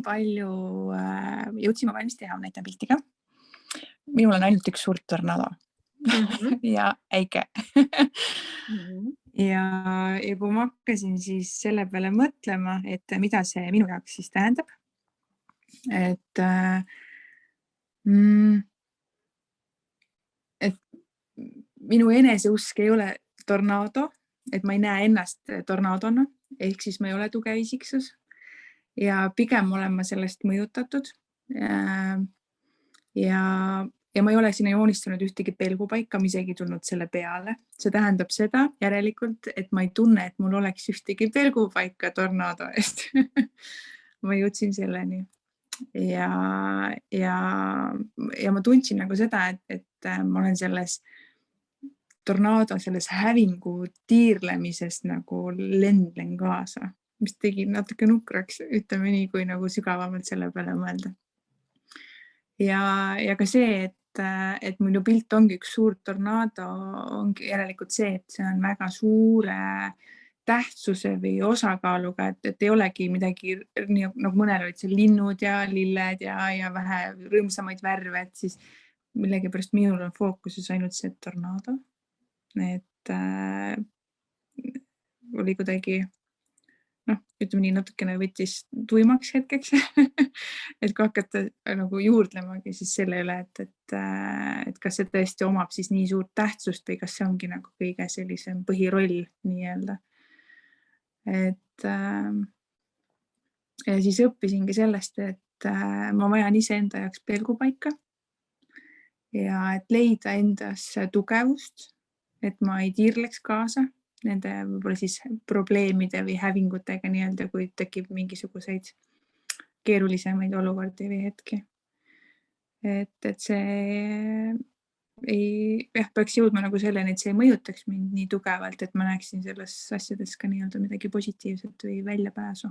palju jõudsin ma valmis teha, näitan pilti ka. Minul on ainult üks suurt tornado ja äike. ja kui ma hakkasin siis selle peale mõtlema, et mida see minu jaoks siis tähendab, et minu eneseusk ei ole tornado, et ma ei näe ennast tornadona, ehk siis ma ei ole tugev isiksus ja pigem olen ma sellest mõjutatud. Ja ma ei ole sinna joonistanud ühtegi pelgupaika, ma isegi tulnud selle peale. See tähendab seda järelikult, et ma ei tunne, et mul oleks ühtegi pelgupaika tornado eest. Ma jõudsin selleni. Ja ma tundsin nagu seda, et ma olen selles tornado, selles hävingu tiirlemisest nagu lendlen kaasa, mis tegi natuke nukraks, ütleme nii, kui nagu sügavamalt selle peale mõelda. Ja ka see, et minu pilt ongi üks suur tornado, ongi järelikult see, et see on väga suure tähtsuse või osakaaluga, et ei olegi midagi, nagu mõnel olid seal linnud ja lilled ja vähe rõõmsamaid värve, et siis millegipärast minul on fookuses ainult see tornado. Et oli kuidagi, ütleme nii, natukene võttis tuimaks hetkeks, et kui hakata nagu juurdlemagi siis selle üle, et kas see tõesti omab siis nii suurt tähtsust või kas see ongi nagu kõige sellisem põhiroll nii-öelda. Ja siis õppisingi sellest, et ma vajan iseenda jaoks pelgupaika ja et leida endas tugevust, et ma ei tiirleks kaasa nende võib-olla siis probleemide või hävingutega nii-öelda, kui tekib mingisuguseid keerulisemaid olukordi või hetki. Et see peaks jõudma nagu selleni, et see ei mõjutaks mind nii tugevalt, et ma näeksin selles asjades ka nii-öelda midagi positiivset või väljapääsu.